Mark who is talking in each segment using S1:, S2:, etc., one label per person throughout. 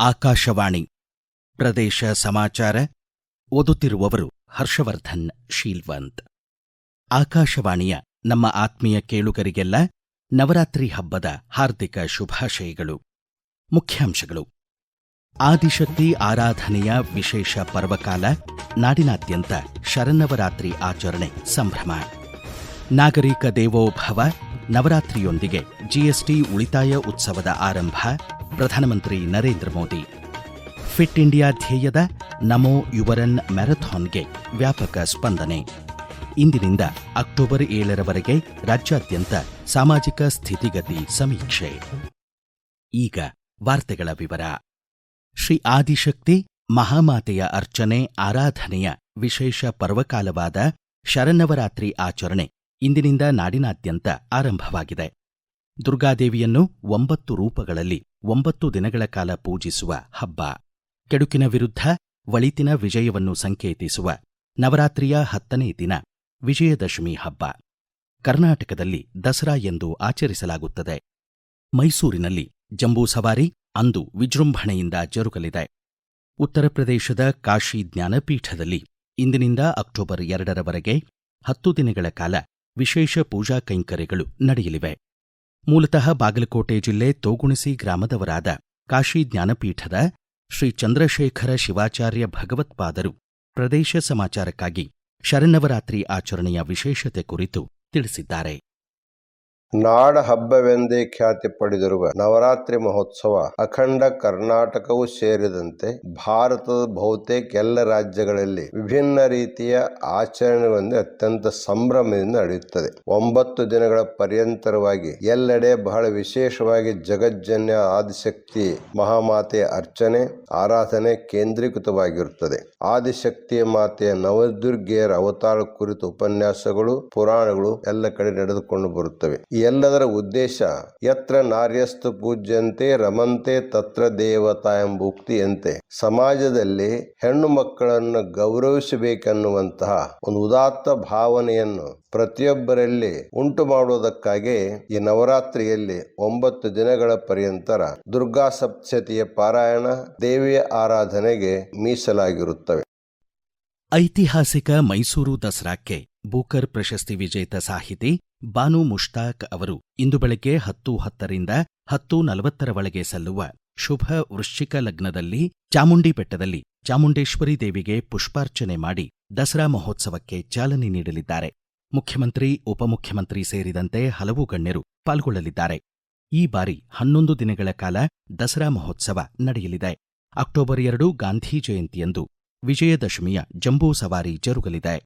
S1: ಆಕಾಶವಾಣಿ ಪ್ರದೇಶ ಸಮಾಚಾರ ಓದುತ್ತಿರುವವರು ಹರ್ಷವರ್ಧನ್ ಶೀಲ್ವಂತ್. ಆಕಾಶವಾಣಿಯ ನಮ್ಮ ಆತ್ಮೀಯ ಕೇಳುಗರಿಗೆಲ್ಲ ನವರಾತ್ರಿ ಹಬ್ಬದ ಹಾರ್ದಿಕ ಶುಭಾಶಯಗಳು. ಮುಖ್ಯಾಂಶಗಳು: ಆದಿಶಕ್ತಿ ಆರಾಧನೆಯ ವಿಶೇಷ ಪರ್ವಕಾಲ, ನಾಡಿನಾದ್ಯಂತ ಶರನ್ನವರಾತ್ರಿ ಆಚರಣೆ ಸಂಭ್ರಮ. ನಾಗರಿಕ ದೇವೋಭವ, ನವರಾತ್ರಿಯೊಂದಿಗೆ ಜಿಎಸ್ಟಿ ಉಳಿತಾಯ ಉತ್ಸವದ ಆರಂಭ, ಪ್ರಧಾನಮಂತ್ರಿ ನರೇಂದ್ರ ಮೋದಿ. ಫಿಟ್ ಇಂಡಿಯಾ ಧ್ಯೇಯದ ನಮೋ ಯುವರನ್ ಮ್ಯಾರಥಾನ್ಗೆ ವ್ಯಾಪಕ ಸ್ಪಂದನೆ. ಇಂದಿನಿಂದ ಅಕ್ಟೋಬರ್ 7ರವರೆಗೆ ರಾಜ್ಯಾದ್ಯಂತ ಸಾಮಾಜಿಕ ಸ್ಥಿತಿಗತಿ ಸಮೀಕ್ಷೆ. ಈಗ ವಾರ್ತೆಗಳ ವಿವರ. ಶ್ರೀ ಆದಿಶಕ್ತಿ ಮಹಾಮಾತೆಯ ಅರ್ಚನೆ ಆರಾಧನೆಯ ವಿಶೇಷ ಪರ್ವಕಾಲವಾದ ಶರನ್ನವರಾತ್ರಿ ಆಚರಣೆ ಇಂದಿನಿಂದ ನಾಡಿನಾದ್ಯಂತ ಆರಂಭವಾಗಿದೆ. ದುರ್ಗಾದೇವಿಯನ್ನು 9 ರೂಪಗಳಲ್ಲಿ 9 ದಿನಗಳ ಕಾಲ ಪೂಜಿಸುವ ಹಬ್ಬ. ಕೆಡುಕಿನ ವಿರುದ್ಧ ಒಳಿತಿನ ವಿಜಯವನ್ನು ಸಂಕೇತಿಸುವ ನವರಾತ್ರಿಯ 10ನೇ ದಿನ ವಿಜಯದಶಮಿ ಹಬ್ಬ. ಕರ್ನಾಟಕದಲ್ಲಿ ದಸರಾ ಎಂದು ಆಚರಿಸಲಾಗುತ್ತದೆ. ಮೈಸೂರಿನಲ್ಲಿ ಜಂಬೂ ಸವಾರಿ ಅಂದು ವಿಜೃಂಭಣೆಯಿಂದ ಜರುಗಲಿದೆ. ಉತ್ತರ ಪ್ರದೇಶದ ಕಾಶಿ ಜ್ಞಾನಪೀಠದಲ್ಲಿ ಇಂದಿನಿಂದ ಅಕ್ಟೋಬರ್ 2ರವರೆಗೆ 10 ದಿನಗಳ ಕಾಲ ವಿಶೇಷ ಪೂಜಾ ಕೈಂಕರ್ಯಗಳು ನಡೆಯಲಿವೆ. ಮೂಲತಃ ಬಾಗಲಕೋಟೆ ಜಿಲ್ಲೆ ತೋಗುಣಿಸಿ ಗ್ರಾಮದವರಾದ ಕಾಶಿ ಜ್ಞಾನಪೀಠದ ಶ್ರೀ ಚಂದ್ರಶೇಖರ ಶಿವಾಚಾರ್ಯ ಭಗವತ್ಪಾದರು ಪ್ರದೇಶ ಸಮಾಚಾರಕ್ಕಾಗಿ ಶರನ್ನವರಾತ್ರಿ ಆಚರಣೆಯ ವಿಶೇಷತೆ ಕುರಿತು ತಿಳಿಸಿದ್ದಾರೆ.
S2: ನಾಡ ಹಬ್ಬವೆಂದೇ ಖ್ಯಾತಿ ಪಡೆದಿರುವ ನವರಾತ್ರಿ ಮಹೋತ್ಸವ ಅಖಂಡ ಕರ್ನಾಟಕವೂ ಸೇರಿದಂತೆ ಭಾರತದ ಬಹುತೇಕ ಎಲ್ಲ ರಾಜ್ಯಗಳಲ್ಲಿ ವಿಭಿನ್ನ ರೀತಿಯ ಆಚರಣೆಗಳೊಂದಿಗೆ ಅತ್ಯಂತ ಸಂಭ್ರಮದಿಂದ ನಡೆಯುತ್ತದೆ. 9 ದಿನಗಳ ಪರ್ಯಂತರವಾಗಿ ಎಲ್ಲೆಡೆ ಬಹಳ ವಿಶೇಷವಾಗಿ ಜಗಜ್ಜನ್ಯ ಆದಿಶಕ್ತಿ ಮಹಾಮಾತೆಯ ಅರ್ಚನೆ ಆರಾಧನೆ ಕೇಂದ್ರೀಕೃತವಾಗಿರುತ್ತದೆ. ಆದಿಶಕ್ತಿಯ ಮಾತೆಯ ನವದುರ್ಗೆಯರ ಅವತಾರ ಕುರಿತು ಉಪನ್ಯಾಸಗಳು ಪುರಾಣಗಳು ಎಲ್ಲ ಕಡೆ ನಡೆದುಕೊಂಡು ಬರುತ್ತವೆ. ಎಲ್ಲದರ ಉದ್ದೇಶ ಯತ್ರ ನಾರ್ಯಸ್ತು ಪೂಜ್ಯಂತೆ ರಮಂತೆ ತತ್ರ ದೇವತಾ ಎಂಬ ಉಕ್ತಿಯಂತೆ ಸಮಾಜದಲ್ಲಿ ಹೆಣ್ಣು ಮಕ್ಕಳನ್ನು ಗೌರವಿಸಬೇಕೆನ್ನುವಂತಹ ಒಂದು ಉದಾತ್ತ ಭಾವನೆಯನ್ನು ಪ್ರತಿಯೊಬ್ಬರಲ್ಲಿ ಉಂಟು ಮಾಡುವುದಕ್ಕಾಗಿ ಈ ನವರಾತ್ರಿಯಲ್ಲಿ 9 ದಿನಗಳ ಪರ್ಯಂತರ ದುರ್ಗಾ ಸಪ್ತಶತಿಯ ಪಾರಾಯಣ ದೇವಿಯ ಆರಾಧನೆಗೆ ಮೀಸಲಾಗಿರುತ್ತವೆ.
S1: ಐತಿಹಾಸಿಕ ಮೈಸೂರು ದಸರಾಕ್ಕೆ ಬೂಕರ್ ಪ್ರಶಸ್ತಿ ವಿಜೇತ ಸಾಹಿತಿ ಬಾನು ಮುಷ್ತಾಕ್ ಅವರು ಇಂದು ಬೆಳಗ್ಗೆ 10:10ರಿಂದ 10:40 ಒಳಗೆ ಸಲ್ಲುವ ಶುಭ ವೃಶ್ಚಿಕ ಲಗ್ನದಲ್ಲಿ ಚಾಮುಂಡಿ ಬೆಟ್ಟದಲ್ಲಿ ಚಾಮುಂಡೇಶ್ವರಿ ದೇವಿಗೆ ಪುಷ್ಪಾರ್ಚನೆ ಮಾಡಿ ದಸರಾ ಮಹೋತ್ಸವಕ್ಕೆ ಚಾಲನೆ ನೀಡಲಿದ್ದಾರೆ. ಮುಖ್ಯಮಂತ್ರಿ ಉಪಮುಖ್ಯಮಂತ್ರಿ ಸೇರಿದಂತೆ ಹಲವು ಗಣ್ಯರು ಪಾಲ್ಗೊಳ್ಳಲಿದ್ದಾರೆ. ಈ ಬಾರಿ 11 ದಿನಗಳ ಕಾಲ ದಸರಾ ಮಹೋತ್ಸವ ನಡೆಯಲಿದೆ. ಅಕ್ಟೋಬರ್ 2 ಗಾಂಧಿ ಜಯಂತಿಯಂದು ವಿಜಯದಶಮಿಯ ಜಂಬೂ ಸವಾರಿ ಜರುಗಲಿದೆ.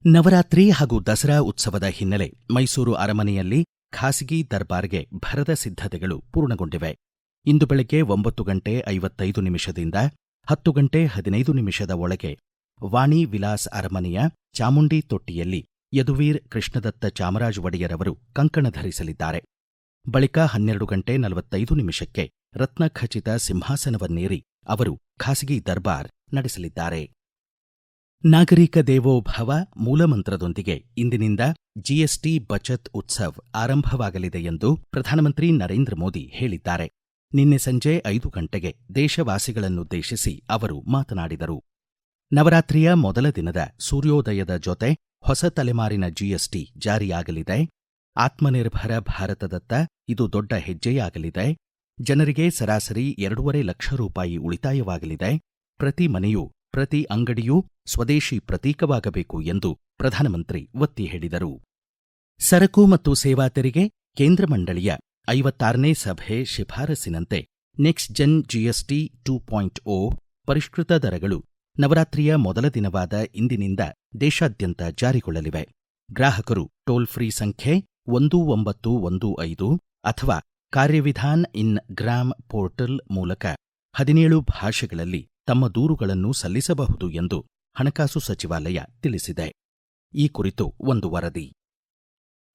S1: ನವರಾತ್ರಿ ಹಾಗೂ ದಸರಾ ಉತ್ಸವದ ಹಿನ್ನೆಲೆ ಮೈಸೂರು ಅರಮನೆಯಲ್ಲಿ ಖಾಸಗಿ ದರ್ಬಾರ್ಗೆ ಭರದ ಸಿದ್ಧತೆಗಳು ಪೂರ್ಣಗೊಂಡಿವೆ. ಇಂದು ಬೆಳಗ್ಗೆ 9:55 ನಿಮಿಷದಿಂದ 10:15 ಒಳಗೆ ವಾಣಿ ವಿಲಾಸ್ ಅರಮನೆಯ ಚಾಮುಂಡಿ ತೊಟ್ಟಿಯಲ್ಲಿ ಯದುವೀರ್ ಕೃಷ್ಣದತ್ತ ಚಾಮರಾಜ ಒಡೆಯರವರು ಕಂಕಣ ಧರಿಸಲಿದ್ದಾರೆ. ಬಳಿಕ 12:45 ರತ್ನಖಚಿತ ಸಿಂಹಾಸನವನ್ನೇರಿ ಅವರು ಖಾಸಗಿ ದರ್ಬಾರ್ ನಡೆಸಲಿದ್ದಾರೆ. ನಾಗರಿಕ ದೇವೋಭವ ಮೂಲಮಂತ್ರದೊಂದಿಗೆ ಇಂದಿನಿಂದ ಜಿಎಸ್ಟಿ ಬಚತ್ ಉತ್ಸವ್ ಆರಂಭವಾಗಲಿದೆ ಎಂದು ಪ್ರಧಾನಮಂತ್ರಿ ನರೇಂದ್ರ ಮೋದಿ ಹೇಳಿದ್ದಾರೆ. ನಿನ್ನೆ ಸಂಜೆ 5 ಗಂಟೆಗೆ ದೇಶವಾಸಿಗಳನ್ನುದ್ದೇಶಿಸಿ ಅವರು ಮಾತನಾಡಿದರು. ನವರಾತ್ರಿಯ ಮೊದಲ ದಿನದ ಸೂರ್ಯೋದಯದ ಜೊತೆ ಹೊಸ ತಲೆಮಾರಿನ ಜಿಎಸ್ಟಿ ಜಾರಿಯಾಗಲಿದೆ. ಆತ್ಮನಿರ್ಭರ ಭಾರತದತ್ತ ಇದು ದೊಡ್ಡ ಹೆಜ್ಜೆಯಾಗಲಿದೆ. ಜನರಿಗೆ ಸರಾಸರಿ 2.5 ಲಕ್ಷ ರೂಪಾಯಿ ಉಳಿತಾಯವಾಗಲಿದೆ. ಪ್ರತಿ ಮನೆಯೂ ಪ್ರತಿ ಅಂಗಡಿಯೂ ಸ್ವದೇಶಿ ಪ್ರತೀಕವಾಗಬೇಕು ಎಂದು ಪ್ರಧಾನಮಂತ್ರಿ ಒತ್ತಿ ಹೇಳಿದರು. ಸರಕು ಮತ್ತು ಸೇವಾ ತೆರಿಗೆ ಕೇಂದ್ರ ಮಂಡಳಿಯ 56ನೇ ಸಭೆ ಶಿಫಾರಸಿನಂತೆ ನೆಕ್ಸ್ಟ್ ಜೆನ್ ಜಿಎಸ್ಟಿ 2.0 ಪರಿಷ್ಕೃತ ದರಗಳು ನವರಾತ್ರಿಯ ಮೊದಲ ದಿನವಾದ ಇಂದಿನಿಂದ ದೇಶಾದ್ಯಂತ ಜಾರಿಗೊಳ್ಳಲಿವೆ. ಗ್ರಾಹಕರು ಟೋಲ್ ಫ್ರೀ ಸಂಖ್ಯೆ 1915 ಅಥವಾ ಕಾರ್ಯವಿಧಾನ್ ಇನ್ ಗ್ರಾಮ್ ಪೋರ್ಟಲ್ ಮೂಲಕ 17 ಭಾಷೆಗಳಲ್ಲಿ ತಮ್ಮ ದೂರುಗಳನ್ನು ಸಲ್ಲಿಸಬಹುದು ಎಂದು ಹಣಕಾಸು ಸಚಿವಾಲಯ ತಿಳಿಸಿದೆ. ಈ ಕುರಿತು ಒಂದು ವರದಿ.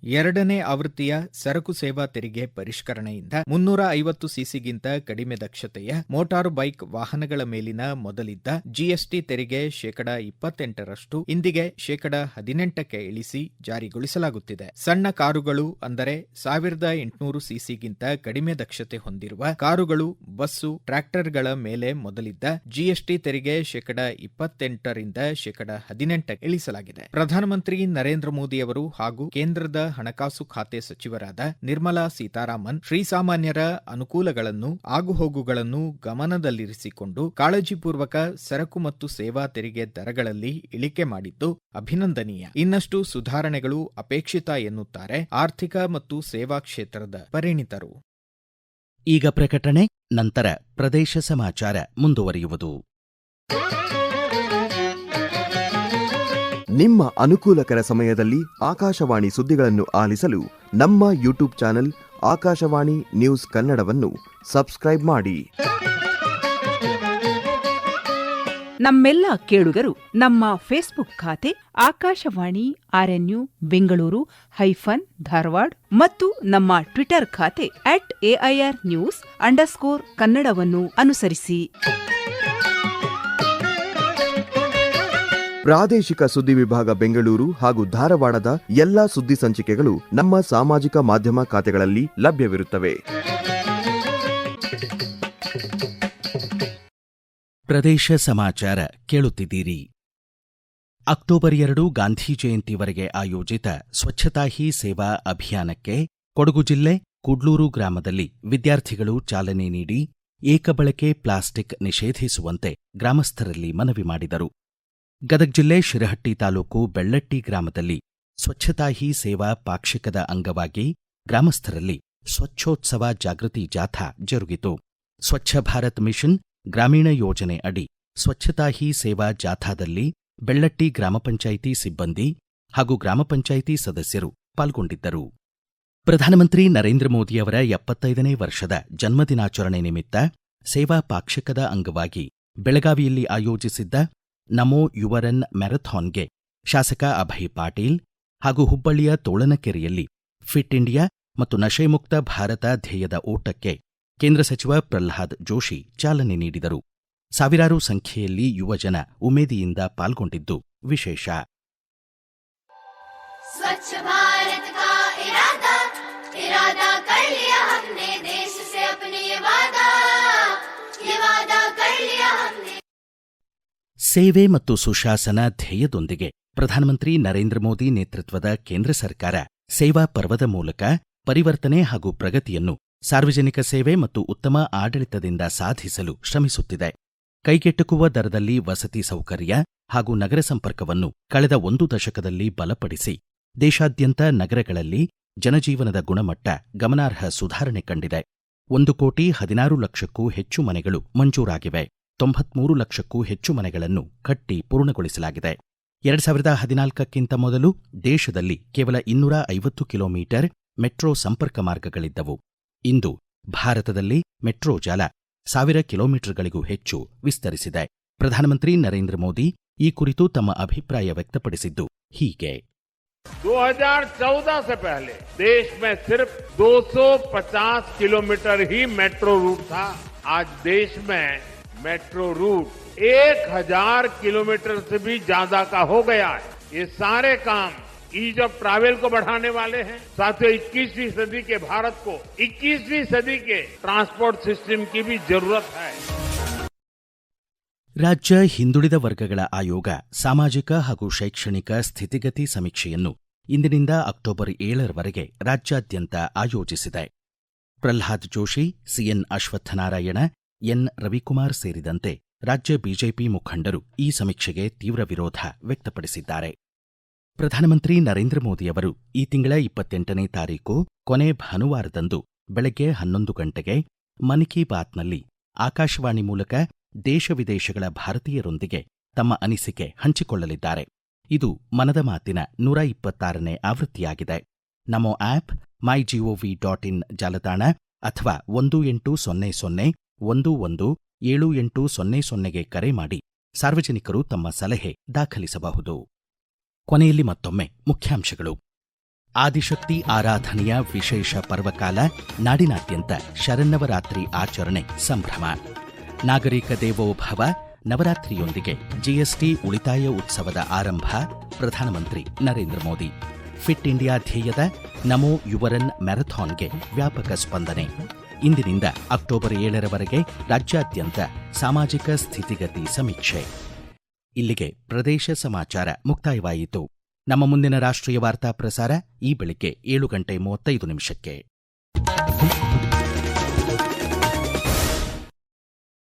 S3: ಎರಡನೇ ಆವೃತ್ತಿಯ ಸರಕು ಸೇವಾ ತೆರಿಗೆ ಪರಿಷ್ಕರಣೆಯಿಂದ 350 ಸಿಸಿಗಿಂತ ಕಡಿಮೆ ದಕ್ಷತೆಯ ಮೋಟಾರು ಬೈಕ್ ವಾಹನಗಳ ಮೇಲಿನ ಮೊದಲಿದ್ದ ಜಿಎಸ್ಟಿ ತೆರಿಗೆ 28% ಇಂದಿಗೆ 18% ಇಳಿಸಿ ಜಾರಿಗೊಳಿಸಲಾಗುತ್ತಿದೆ. ಸಣ್ಣ ಕಾರುಗಳು ಅಂದರೆ 1800 ಸಿಸಿಗಿಂತ ಕಡಿಮೆ ದಕ್ಷತೆ ಹೊಂದಿರುವ ಕಾರುಗಳು, ಬಸ್ಸು, ಟ್ರ್ಯಾಕ್ಟರ್ಗಳ ಮೇಲೆ ಮೊದಲಿದ್ದ ಜಿಎಸ್ಟಿ ತೆರಿಗೆ 28% ರಿಂದ 18% ಇಳಿಸಲಾಗಿದೆ. ಪ್ರಧಾನಮಂತ್ರಿ ನರೇಂದ್ರ ಮೋದಿಯವರು ಹಾಗೂ ಕೇಂದ್ರದ ಹಣಕಾಸು ಖಾತೆ ಸಚಿವರಾದ ನಿರ್ಮಲಾ ಸೀತಾರಾಮನ್ ಶ್ರೀಸಾಮಾನ್ಯರ ಅನುಕೂಲಗಳನ್ನು, ಆಗುಹೋಗುಗಳನ್ನು ಗಮನದಲ್ಲಿರಿಸಿಕೊಂಡು ಕಾಳಜಿಪೂರ್ವಕ ಸರಕು ಮತ್ತು ಸೇವಾ ತೆರಿಗೆ ದರಗಳಲ್ಲಿ ಇಳಿಕೆ ಮಾಡಿದ್ದು ಅಭಿನಂದನೀಯ. ಇನ್ನಷ್ಟು ಸುಧಾರಣೆಗಳು ಅಪೇಕ್ಷಿತ ಎನ್ನುತ್ತಾರೆ ಆರ್ಥಿಕ ಮತ್ತು ಸೇವಾ ಕ್ಷೇತ್ರದ ಪರಿಣಿತರು.
S1: ಈಗ ಪ್ರಕಟಣೆ, ನಂತರ ಪ್ರದೇಶ ಸಮಾಚಾರ ಮುಂದುವರಿಯುವುದು.
S4: ನಿಮ್ಮ ಅನುಕೂಲಕರ ಸಮಯದಲ್ಲಿ ಆಕಾಶವಾಣಿ ಸುದ್ದಿಗಳನ್ನು ಆಲಿಸಲು ನಮ್ಮ ಯೂಟ್ಯೂಬ್ ಚಾನೆಲ್ ಆಕಾಶವಾಣಿ ನ್ಯೂಸ್ ಕನ್ನಡವನ್ನು ಸಬ್ಸ್ಕ್ರೈಬ್ ಮಾಡಿ.
S5: ನಮ್ಮೆಲ್ಲ ಕೇಳುಗರು ನಮ್ಮ ಫೇಸ್ಬುಕ್ ಖಾತೆ ಆಕಾಶವಾಣಿ ಆರ್ಎನ್ಯು ಬೆಂಗಳೂರು ಧಾರವಾಡ ಮತ್ತು ನಮ್ಮ ಟ್ವಿಟರ್ ಖಾತೆ @AIR News _ಕನ್ನಡವನ್ನು ಅನುಸರಿಸಿ.
S4: ಪ್ರಾದೇಶಿಕ ಸುದ್ದಿ ವಿಭಾಗ ಬೆಂಗಳೂರು ಹಾಗೂ ಧಾರವಾಡದ ಎಲ್ಲಾ ಸುದ್ದಿ ಸಂಚಿಕೆಗಳು ನಮ್ಮ ಸಾಮಾಜಿಕ ಮಾಧ್ಯಮ ಖಾತೆಗಳಲ್ಲಿ ಲಭ್ಯವಿರುತ್ತವೆ.
S1: ಪ್ರದೇಶ ಸಮಾಚಾರ ಕೇಳುತ್ತಿದ್ದೀರಿ. ಅಕ್ಟೋಬರ್ 2 ಗಾಂಧಿ ಜಯಂತಿವರೆಗೆ ಆಯೋಜಿತ ಸ್ವಚ್ಛತಾ ಹಿ ಸೇವಾ ಅಭಿಯಾನಕ್ಕೆ ಕೊಡಗು ಜಿಲ್ಲೆ ಕುಡ್ಲೂರು ಗ್ರಾಮದಲ್ಲಿ ವಿದ್ಯಾರ್ಥಿಗಳು ಚಾಲನೆ ನೀಡಿ ಏಕಬಳಕೆ ಪ್ಲಾಸ್ಟಿಕ್ ನಿಷೇಧಿಸುವಂತೆ ಗ್ರಾಮಸ್ಥರಲ್ಲಿ ಮನವಿ ಮಾಡಿದರು. ಗದಗ ಜಿಲ್ಲೆ ಶಿರಹಟ್ಟಿ ತಾಲೂಕು ಬೆಳ್ಳಟ್ಟಿ ಗ್ರಾಮದಲ್ಲಿ ಸ್ವಚ್ಛತಾ ಹಿ ಸೇವಾ ಪಾಕ್ಷಿಕದ ಅಂಗವಾಗಿ ಗ್ರಾಮಸ್ಥರಲ್ಲಿ ಸ್ವಚ್ಛೋತ್ಸವ ಜಾಗೃತಿ ಜಾಥಾ ಜರುಗಿತು. ಸ್ವಚ್ಛ ಭಾರತ್ ಮಿಷನ್ ಗ್ರಾಮೀಣ ಯೋಜನೆ ಅಡಿ ಸ್ವಚ್ಛತಾ ಹಿ ಸೇವಾ ಜಾಥಾದಲ್ಲಿ ಬೆಳ್ಳಟ್ಟಿ ಗ್ರಾಮ ಪಂಚಾಯಿತಿ ಸಿಬ್ಬಂದಿ ಹಾಗೂ ಗ್ರಾಮ ಪಂಚಾಯಿತಿ ಸದಸ್ಯರು ಪಾಲ್ಗೊಂಡಿದ್ದರು. ಪ್ರಧಾನಮಂತ್ರಿ ನರೇಂದ್ರ ಮೋದಿಯವರ 75ನೇ ವರ್ಷದ ಜನ್ಮದಿನಾಚರಣೆ ನಿಮಿತ್ತ ಸೇವಾ ಪಾಕ್ಷಿಕದ ಅಂಗವಾಗಿ ಬೆಳಗಾವಿಯಲ್ಲಿ ಆಯೋಜಿಸಿದ್ದ ನಮೋ ಯುವರನ್ ಮ್ಯಾರಥಾನ್ಗೆ ಶಾಸಕ ಅಭಯ್ ಪಾಟೀಲ್ ಹಾಗೂ ಹುಬ್ಬಳ್ಳಿಯ ತೋಳನಕೆರೆಯಲ್ಲಿ ಫಿಟ್ ಇಂಡಿಯಾ ಮತ್ತು ನಶೆಮುಕ್ತ ಭಾರತ ಧ್ಯೇಯದ ಓಟಕ್ಕೆ ಕೇಂದ್ರ ಸಚಿವ ಪ್ರಹ್ಲಾದ್ ಜೋಶಿ ಚಾಲನೆ ನೀಡಿದರು. ಸಾವಿರಾರು ಸಂಖ್ಯೆಯಲ್ಲಿ ಯುವಜನ ಉಮೇದಿಯಿಂದ ಪಾಲ್ಗೊಂಡಿದ್ದು ವಿಶೇಷ.
S6: स्वच्छ भारत का इरादा कर लिया हमने, देश से अपने ये वादा कर लिया हमने.
S1: ಸೇವೆ ಮತ್ತು ಸುಶಾಸನ ಧ್ಯೇಯದೊಂದಿಗೆ ಪ್ರಧಾನಮಂತ್ರಿ ನರೇಂದ್ರ ಮೋದಿ ನೇತೃತ್ವದ ಕೇಂದ್ರ ಸರ್ಕಾರ ಸೇವಾ ಪರ್ವದ ಮೂಲಕ ಪರಿವರ್ತನೆ ಹಾಗೂ ಪ್ರಗತಿಯನ್ನು ಸಾರ್ವಜನಿಕ ಸೇವೆ ಮತ್ತು ಉತ್ತಮ ಆಡಳಿತದಿಂದ ಸಾಧಿಸಲು ಶ್ರಮಿಸುತ್ತಿದೆ. ಕೈಗೆಟುಕುವ ದರದಲ್ಲಿ ವಸತಿ ಸೌಕರ್ಯ ಹಾಗೂ ನಗರ ಸಂಪರ್ಕವನ್ನು ಕಳೆದ 1 ದಶಕದಲ್ಲಿ ಬಲಪಡಿಸಿ ದೇಶಾದ್ಯಂತ ನಗರಗಳಲ್ಲಿ ಜನಜೀವನದ ಗುಣಮಟ್ಟ ಗಮನಾರ್ಹ ಸುಧಾರಣೆ ಕಂಡಿದೆ. 1,16 ಲಕ್ಷಕ್ಕೂ ಹೆಚ್ಚು ಮನೆಗಳು ಮಂಜೂರಾಗಿವೆ. 93 ಲಕ್ಷಕ್ಕೂ ಹೆಚ್ಚು ಮನೆಗಳನ್ನು ಕಟ್ಟಿ ಪೂರ್ಣಗೊಳಿಸಲಾಗಿದೆ. 2014ಕ್ಕಿಂತ ಮೊದಲು ದೇಶದಲ್ಲಿ ಕೇವಲ 250 ಕಿಲೋಮೀಟರ್ ಮೆಟ್ರೋ ಸಂಪರ್ಕ ಮಾರ್ಗಗಳಿದ್ದವು. ಇಂದು ಭಾರತದಲ್ಲಿ ಮೆಟ್ರೋ ಜಾಲ 1000 ಕಿಲೋಮೀಟರ್ಗಳಿಗೂ ಹೆಚ್ಚು ವಿಸ್ತರಿಸಿದೆ. ಪ್ರಧಾನಮಂತ್ರಿ ನರೇಂದ್ರ ಮೋದಿ ಈ ಕುರಿತು ತಮ್ಮ ಅಭಿಪ್ರಾಯ ವ್ಯಕ್ತಪಡಿಸಿದ್ದು ಹೀಗೆ.
S7: 2014 से पहले देश में सिर्फ 250 किलोमीटर ही मेट्रो रूट था. आज देश में मेट्रो रूट 1000 किलोमीटर से भी ज्यादा का हो गया है. ये सारे काम ईज ऑफ ट्रैवल को बढ़ाने वाले हैं. साथियों, 21वीं सदी के भारत को 21वीं सदी के ट्रांसपोर्ट सिस्टम की भी जरूरत है.
S1: ರಾಜ್ಯ ಹಿಂದುಳಿದ ವರ್ಗಗಳ ಆಯೋಗ ಸಾಮಾಜಿಕ ಹಾಗೂ ಶೈಕ್ಷಣಿಕ ಸ್ಥಿತಿಗತಿ ಸಮೀಕ್ಷೆಯನ್ನು ಇಂದಿನಿಂದ ಅಕ್ಟೋಬರ್ 7ರವರೆಗೆ ರಾಜ್ಯಾದ್ಯಂತ ಆಯೋಜಿಸಿದೆ. ಪ್ರಹ್ಲಾದ್ ಜೋಶಿ, ಸಿಎನ್ ಅಶ್ವತ್ಥನಾರಾಯಣ, ಎನ್ ರವಿಕುಮಾರ್ ಸೇರಿದಂತೆ ರಾಜ್ಯ ಬಿಜೆಪಿ ಮುಖಂಡರು ಈ ಸಮೀಕ್ಷೆಗೆ ತೀವ್ರ ವಿರೋಧ ವ್ಯಕ್ತಪಡಿಸಿದ್ದಾರೆ. ಪ್ರಧಾನಮಂತ್ರಿ ನರೇಂದ್ರ ಮೋದಿಯವರು ಈ ತಿಂಗಳ 28ನೇ ತಾರೀಕು ಕೊನೆ ಭಾನುವಾರದಂದು ಬೆಳಗ್ಗೆ 11 ಗಂಟೆಗೆ ಮನ್ ಕಿ ಬಾತ್ನಲ್ಲಿ ಆಕಾಶವಾಣಿ ಮೂಲಕ ದೇಶ ವಿದೇಶಗಳ ಭಾರತೀಯರೊಂದಿಗೆ ತಮ್ಮ ಅನಿಸಿಕೆ ಹಂಚಿಕೊಳ್ಳಲಿದ್ದಾರೆ. ಇದು ಮನದ ಮಾತಿನ 126ನೇ ಆವೃತ್ತಿಯಾಗಿದೆ. ನಮೋ ಆಪ್, MyGov.in ಜಾಲತಾಣ ಅಥವಾ 1800117800ಗೆ ಕರೆ ಮಾಡಿ ಸಾರ್ವಜನಿಕರು ತಮ್ಮ ಸಲಹೆ ದಾಖಲಿಸಬಹುದು. ಕೊನೆಯಲ್ಲಿ ಮತ್ತೊಮ್ಮೆ ಮುಖ್ಯಾಂಶಗಳು. ಆದಿಶಕ್ತಿ ಆರಾಧನೆಯ ವಿಶೇಷ ಪರ್ವಕಾಲ, ನಾಡಿನಾದ್ಯಂತ ಶರನ್ನವರಾತ್ರಿ ಆಚರಣೆ ಸಂಭ್ರಮ. ನಾಗರಿಕ ದೇವೋಭವ, ನವರಾತ್ರಿಯೊಂದಿಗೆ ಜಿಎಸ್ಟಿ ಉಳಿತಾಯ ಉತ್ಸವದ ಆರಂಭ. ಪ್ರಧಾನಮಂತ್ರಿ ನರೇಂದ್ರ ಮೋದಿ. ಫಿಟ್ ಇಂಡಿಯಾ ಧ್ಯೇಯದ ನಮೋ ಯುವರನ್ ಮ್ಯಾರಥಾನ್ಗೆ ವ್ಯಾಪಕ ಸ್ಪಂದನೆ. ಇಂದಿನಿಂದ ಅಕ್ಟೋಬರ್ 7ರವರೆಗೆ ರಾಜ್ಯಾದ್ಯಂತ ಸಾಮಾಜಿಕ ಸ್ಥಿತಿಗತಿ ಸಮೀಕ್ಷೆ. ಇಲ್ಲಿಗೆ ಪ್ರದೇಶ ಸಮಾಚಾರ ಮುಕ್ತಾಯವಾಯಿತು. ನಮ್ಮ ಮುಂದಿನ ರಾಷ್ಟ್ರೀಯ ವಾರ್ತಾ ಪ್ರಸಾರ ಈ ಬೆಳಿಗ್ಗೆ 7:35 ನಿಮಿಷಕ್ಕೆ.